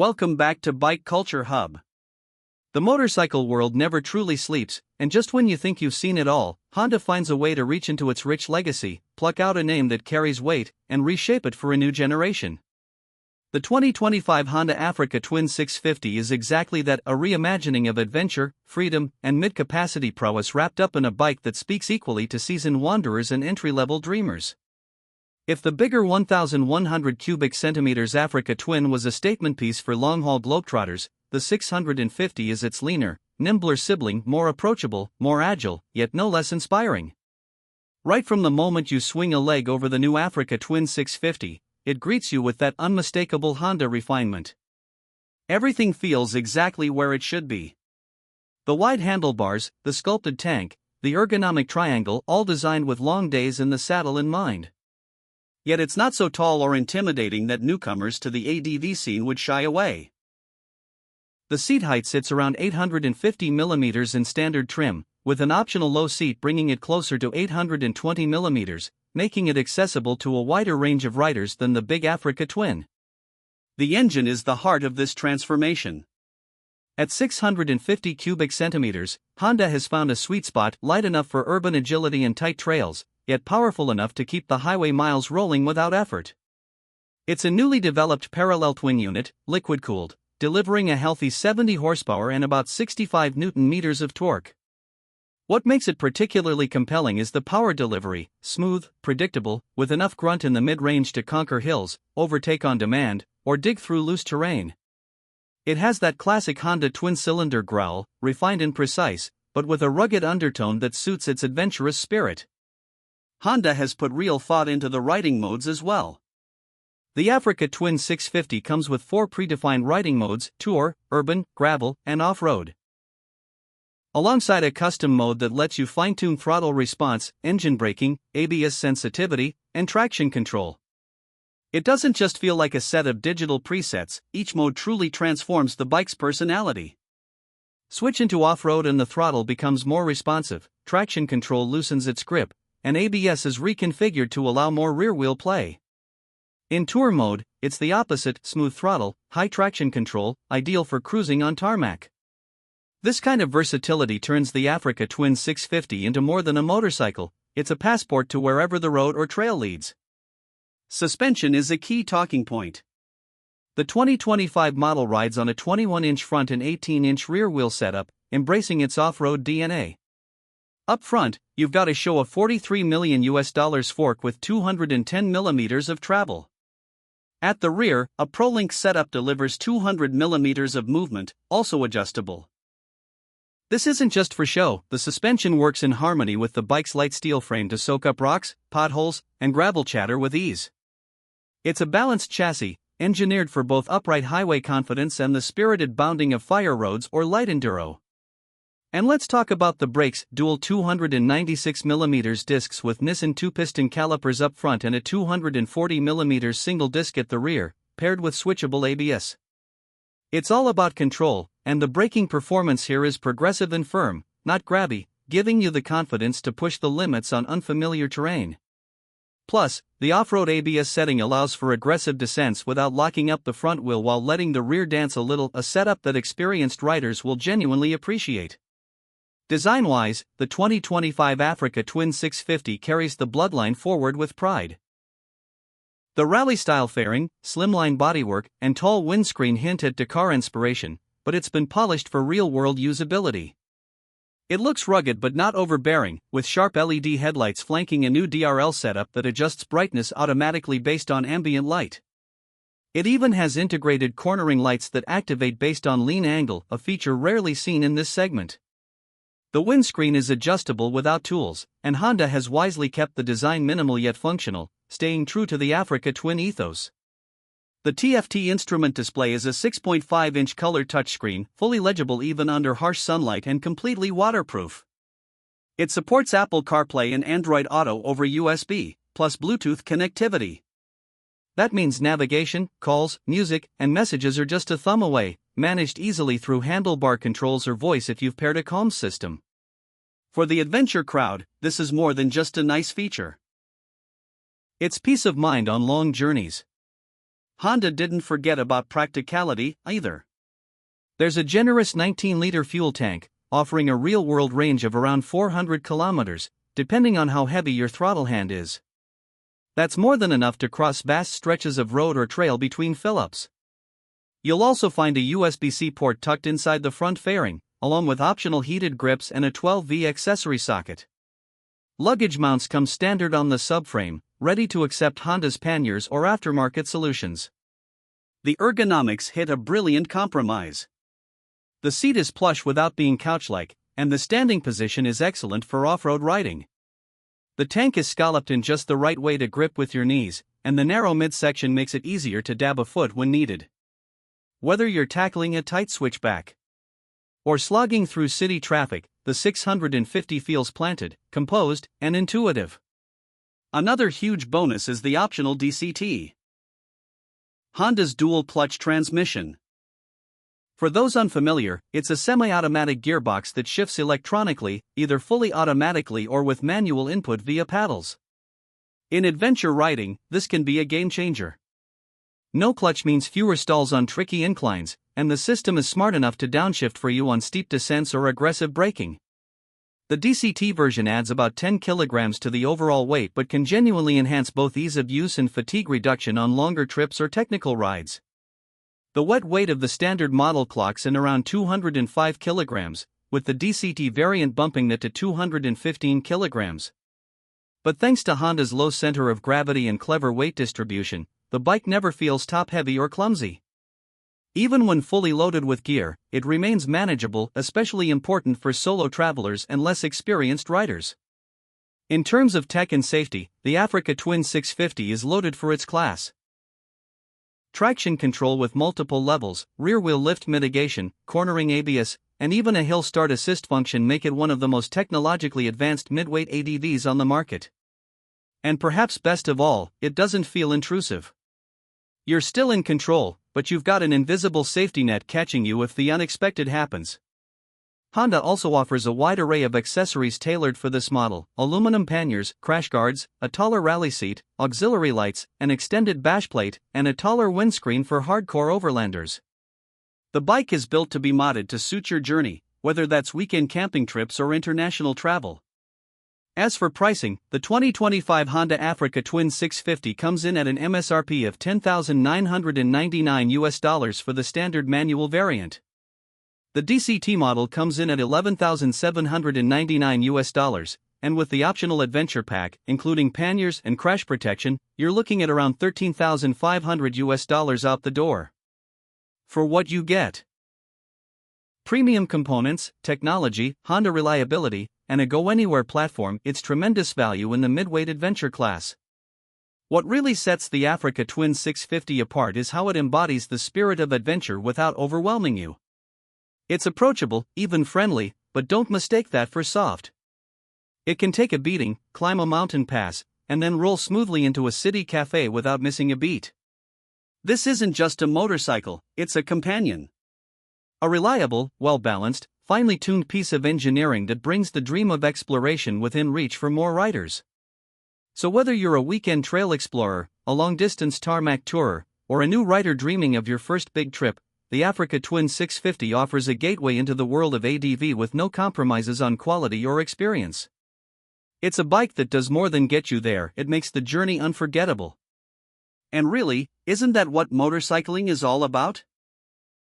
Welcome back to Bike Culture Hub. The motorcycle world never truly sleeps, and just when you think you've seen it all, Honda finds a way to reach into its rich legacy, pluck out a name that carries weight, and reshape it for a new generation. The 2025 Honda Africa Twin 650 is exactly that, a reimagining of adventure, freedom, and mid-capacity prowess wrapped up in a bike that speaks equally to seasoned wanderers and entry-level dreamers. If the bigger 1,100 cubic centimeters Africa Twin was a statement piece for long-haul globetrotters, the 650 is its leaner, nimbler sibling, more approachable, more agile, yet no less inspiring. Right from the moment you swing a leg over the new Africa Twin 650, it greets you with that unmistakable Honda refinement. Everything feels exactly where it should be. The wide handlebars, the sculpted tank, the ergonomic triangle, all designed with long days in the saddle in mind. Yet it's not so tall or intimidating that newcomers to the ADV scene would shy away. The seat height sits around 850 mm in standard trim, with an optional low seat bringing it closer to 820 mm, making it accessible to a wider range of riders than the big Africa Twin. The engine is the heart of this transformation. At 650 cubic centimeters, Honda has found a sweet spot, light enough for urban agility and tight trails, yet powerful enough to keep the highway miles rolling without effort. It's a newly developed parallel twin unit, liquid-cooled, delivering a healthy 70 horsepower and about 65 Nm of torque. What makes it particularly compelling is the power delivery, smooth, predictable, with enough grunt in the mid-range to conquer hills, overtake on demand, or dig through loose terrain. It has that classic Honda twin-cylinder growl, refined and precise, but with a rugged undertone that suits its adventurous spirit. Honda has put real thought into the riding modes as well. The Africa Twin 650 comes with 4 predefined riding modes: Tour, Urban, Gravel, and Off-Road. Alongside a custom mode that lets you fine-tune throttle response, engine braking, ABS sensitivity, and traction control. It doesn't just feel like a set of digital presets, each mode truly transforms the bike's personality. Switch into off-road and the throttle becomes more responsive, traction control loosens its grip, and ABS is reconfigured to allow more rear-wheel play. In Tour mode, it's the opposite: smooth throttle, high traction control, ideal for cruising on tarmac. This kind of versatility turns the Africa Twin 650 into more than a motorcycle, it's a passport to wherever the road or trail leads. Suspension is a key talking point. The 2025 model rides on a 21-inch front and 18-inch rear wheel setup, embracing its off-road DNA. Up front, you've got a Showa $43 million fork with 210 mm of travel. At the rear, a ProLink setup delivers 200 mm of movement, also adjustable. This isn't just for show, the suspension works in harmony with the bike's light steel frame to soak up rocks, potholes, and gravel chatter with ease. It's a balanced chassis, engineered for both upright highway confidence and the spirited bounding of fire roads or light enduro. And let's talk about the brakes: dual 296 mm discs with Nissan 2-piston calipers up front and a 240 mm single disc at the rear, paired with switchable ABS. It's all about control, and the braking performance here is progressive and firm, not grabby, giving you the confidence to push the limits on unfamiliar terrain. Plus, the off-road ABS setting allows for aggressive descents without locking up the front wheel while letting the rear dance a little, a setup that experienced riders will genuinely appreciate. Design-wise, the 2025 Africa Twin 650 carries the bloodline forward with pride. The rally-style fairing, slimline bodywork, and tall windscreen hint at Dakar inspiration, but it's been polished for real-world usability. It looks rugged but not overbearing, with sharp LED headlights flanking a new DRL setup that adjusts brightness automatically based on ambient light. It even has integrated cornering lights that activate based on lean angle, a feature rarely seen in this segment. The windscreen is adjustable without tools, and Honda has wisely kept the design minimal yet functional, staying true to the Africa Twin ethos. The TFT instrument display is a 6.5-inch color touchscreen, fully legible even under harsh sunlight and completely waterproof. It supports Apple CarPlay and Android Auto over USB, plus Bluetooth connectivity. That means navigation, calls, music, and messages are just a thumb away, managed easily through handlebar controls or voice if you've paired a comms system. For the adventure crowd, this is more than just a nice feature. It's peace of mind on long journeys. Honda didn't forget about practicality either. There's a generous 19-liter fuel tank, offering a real-world range of around 400 kilometers, depending on how heavy your throttle hand is. That's more than enough to cross vast stretches of road or trail between fill-ups. You'll also find a USB-C port tucked inside the front fairing, along with optional heated grips and a 12V accessory socket. Luggage mounts come standard on the subframe, ready to accept Honda's panniers or aftermarket solutions. The ergonomics hit a brilliant compromise. The seat is plush without being couch-like, and the standing position is excellent for off-road riding. The tank is scalloped in just the right way to grip with your knees, and the narrow midsection makes it easier to dab a foot when needed. Whether you're tackling a tight switchback or slogging through city traffic, the 650 feels planted, composed, and intuitive. Another huge bonus is the optional DCT. Honda's dual-clutch transmission. For those unfamiliar, it's a semi-automatic gearbox that shifts electronically, either fully automatically or with manual input via paddles. In adventure riding, this can be a game-changer. No clutch means fewer stalls on tricky inclines, and the system is smart enough to downshift for you on steep descents or aggressive braking. The DCT version adds about 10 kilograms to the overall weight but can genuinely enhance both ease of use and fatigue reduction on longer trips or technical rides. The wet weight of the standard model clocks in around 205 kilograms, with the DCT variant bumping that to 215 kilograms. But thanks to Honda's low center of gravity and clever weight distribution, the bike never feels top-heavy or clumsy. Even when fully loaded with gear, it remains manageable, especially important for solo travelers and less experienced riders. In terms of tech and safety, the Africa Twin 650 is loaded for its class. Traction control with multiple levels, rear-wheel lift mitigation, cornering ABS, and even a hill start assist function make it one of the most technologically advanced midweight ADVs on the market. And perhaps best of all, it doesn't feel intrusive. You're still in control, but you've got an invisible safety net catching you if the unexpected happens. Honda also offers a wide array of accessories tailored for this model: aluminum panniers, crash guards, a taller rally seat, auxiliary lights, an extended bashplate, and a taller windscreen for hardcore overlanders. The bike is built to be modded to suit your journey, whether that's weekend camping trips or international travel. As for pricing, the 2025 Honda Africa Twin 650 comes in at an MSRP of $10,999 for the standard manual variant. The DCT model comes in at $11,799, and with the optional adventure pack, including panniers and crash protection, you're looking at around $13,500 out the door. For what you get: premium components, technology, Honda reliability, and a go-anywhere platform. It's tremendous value in the midweight adventure class. What really sets the Africa Twin 650 apart is how it embodies the spirit of adventure without overwhelming you. It's approachable, even friendly, but don't mistake that for soft. It can take a beating, climb a mountain pass, and then roll smoothly into a city cafe without missing a beat. This isn't just a motorcycle, it's a companion. A reliable, well-balanced, finely tuned piece of engineering that brings the dream of exploration within reach for more riders. So whether you're a weekend trail explorer, a long-distance tarmac tourer, or a new rider dreaming of your first big trip, the Africa Twin 650 offers a gateway into the world of ADV with no compromises on quality or experience. It's a bike that does more than get you there, it makes the journey unforgettable. And really, isn't that what motorcycling is all about?